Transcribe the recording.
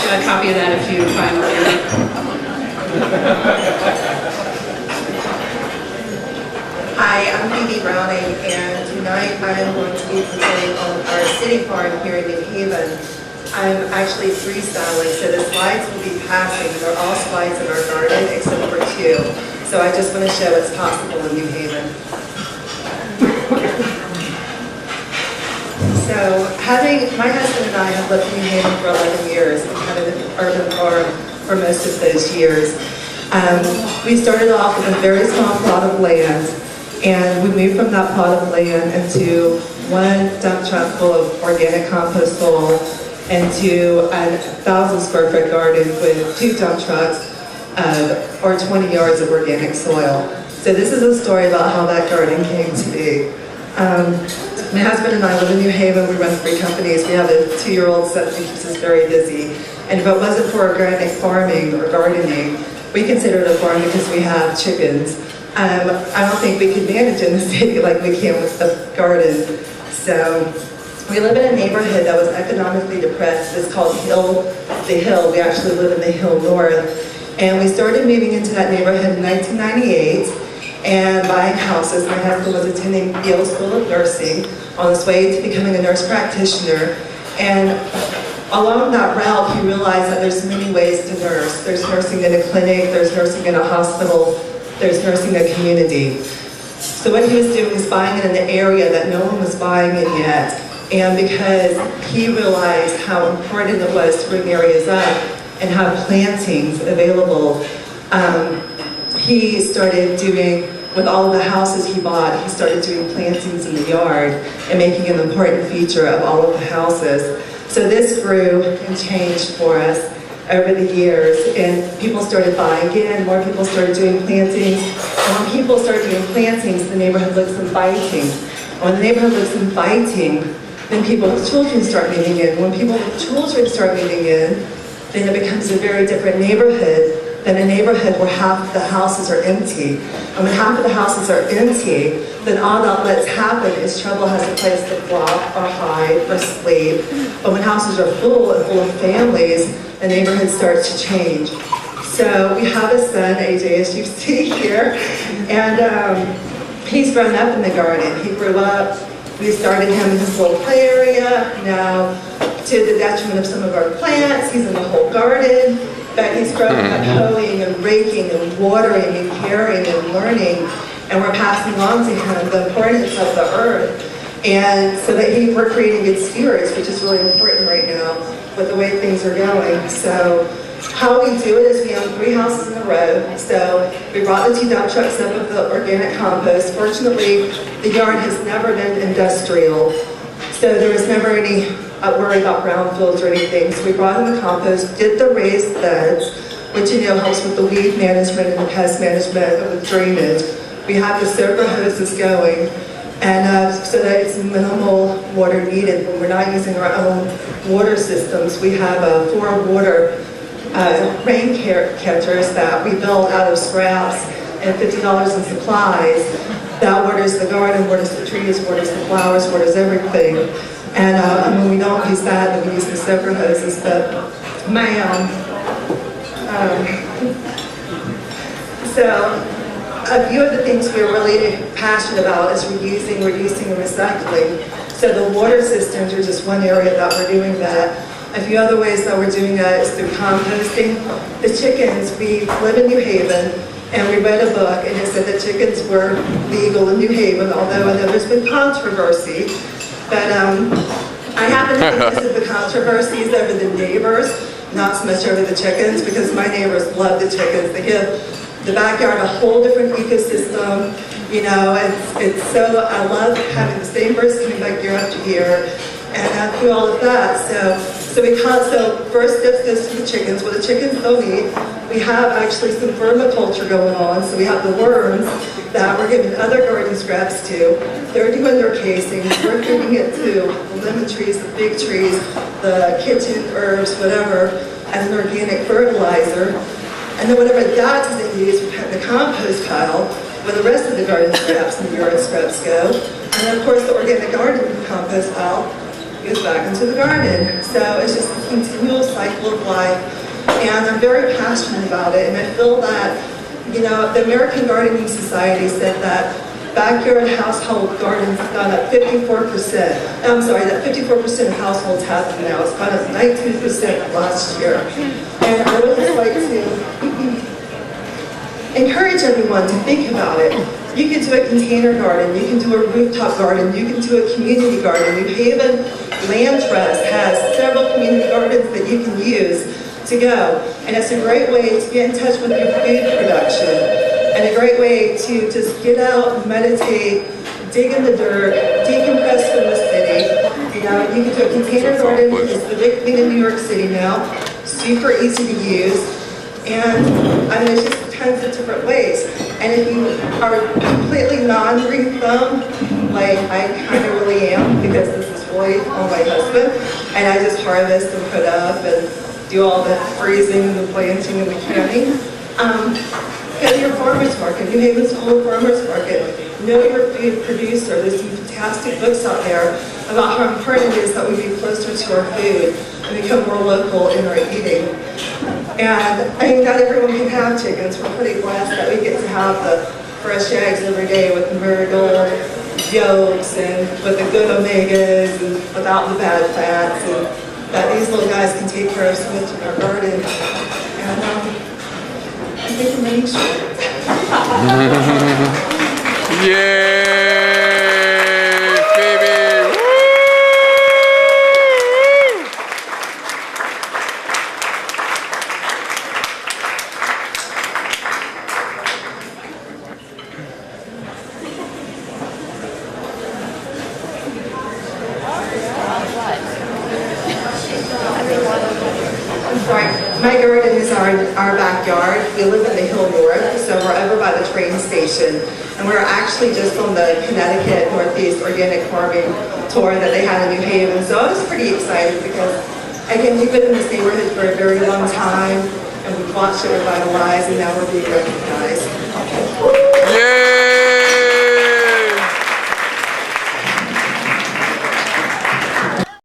a copy of that if you find it later. Hi, I'm Phoebe Browning, and tonight I'm going to be presenting on our city farm here in New Haven. I'm actually freestyling, so the slides will be passing. They're all slides in our garden except for two. So I just want to show what's possible in New Haven. So my husband and I have lived in New Haven for 11 years and had an urban farm for most of those years. We started off with a very small plot of land, and we moved from that plot of land into one dump truck full of organic compost soil into a 1,000 square foot garden with 2 dump trucks or 20 yards of organic soil. So this is a story about how that garden came to be. My husband and I live in New Haven. We run 3 companies. We have a 2-year-old son who keeps us very busy. And if it wasn't for organic farming or gardening, we consider it a farm because we have chickens. I don't think we could manage in the city like we can with the garden. So we live in a neighborhood that was economically depressed. It's called The Hill. We actually live in the Hill North. And we started moving into that neighborhood in 1998 and buying houses. My husband was attending Yale School of Nursing on his way to becoming a nurse practitioner. And along that route, he realized that there's many ways to nurse. There's nursing in a clinic, there's nursing in a hospital, there's nursing in a community. So what he was doing is buying it in an area that no one was buying it yet. And because he realized how important it was to bring areas up and have plantings available, he started doing, with all of the houses he bought, he started doing plantings in the yard and making an important feature of all of the houses. So this grew and changed for us over the years, and people started buying in, more people started doing plantings, and when people started doing plantings, the neighborhood looks inviting. And when the neighborhood looks inviting, then people's children start moving in. When people's children start moving in, then it becomes a very different neighborhood than a neighborhood where half of the houses are empty. And when half of the houses are empty, then all that lets happen is trouble has a place to flop or hide or sleep. But when houses are full and full of families, the neighborhood starts to change. So we have a son, AJ, as you see here, and he's grown up in the garden. He grew up, we started him in his little play area. Now, to the detriment of some of our plants, he's in the whole garden. But he's grown up hoeing and raking and watering and caring and learning, and we're passing on to him the importance of the earth, and so that we're creating good stewards, which is really important right now with the way things are going. So how we do it is we own 3 houses in a row. So we brought the 2 dump trucks up with the organic compost. Fortunately, the yard has never been industrial, so there was never any worry about brownfields or anything. So we brought in the compost, did the raised beds, which helps with the weed management and the pest management and with drainage. We have the soaker hoses going, and so that it's minimal water needed when we're not using our own water systems. We have 4 water rain catchers that we built out of scraps and $50 in supplies. That waters the garden, waters the trees, waters the flowers, waters everything. And when we don't use that, then we use the soaker hoses. But so a few of the things we're really passionate about is reusing, reducing, and recycling. So the water cisterns are just one area that we're doing that. A few other ways that we're doing that is through composting. The chickens, we live in New Haven, and we read a book, and it said that chickens were legal in New Haven, although I know there's been controversy. But I happen to think most of the controversies over the neighbors, not so much over the chickens, because my neighbors love the chickens. They give the backyard a whole different ecosystem. It's so, I love having the same birds coming back year after year, and through all of that. So first steps goes to the chickens. What the chickens don't eat, we have actually some vermiculture going on. So we have the worms that we're giving other garden scraps to. They're doing their casings. We're feeding it to the lemon trees, the fig trees, the kitchen herbs, whatever, as an organic fertilizer. And then whatever that doesn't use, we put in the compost pile where the rest of the garden scraps and the yard scraps go. And then of course the organic garden compost pile goes back into the garden. So it's just a continual cycle of life, and I'm very passionate about it, and I feel that, you know, the American Gardening Society said that backyard household gardens have gone up 54%. I'm sorry, that 54% of households have them now. It's gone up 19% last year. And I would just like to encourage everyone to think about it. You can do a container garden, you can do a rooftop garden, you can do a community garden. New Haven Land Trust has several community gardens that you can use to go. And it's a great way to get in touch with your food production, and a great way to just get out, meditate, dig in the dirt, decompress from the city. You know, you can do a container garden, it's the big thing in New York City now, super easy to use. And I mean, it's just tons of different ways. And if you are completely non-green thumb, like I kind of really am, because this is really on my husband, and I just harvest and put up and do all the freezing and the planting and the canning. Go to your farmer's market. New Haven's full of farmer's market. Know your food producer. There's some fantastic books out there about how important it is that we be closer to our food and become more local in our eating. And I mean, not everyone can have chickens. We're pretty blessed that we get to have the fresh eggs every day with myrtle yolks and with the good omegas and without the bad fats, and that these little guys can take care of so much in our garden. And I think I'm running short. Yay, Phoebe! Woo! I'm sorry, my garden is our backyard. We live in the Hill North, so we're over by the train station. And we're actually just on the Connecticut Northeast Organic Farming Tour that they had in New Haven. So I was pretty excited because, again, we've been in this neighborhood for a very long time, and we've watched it revitalize, and now we're being recognized.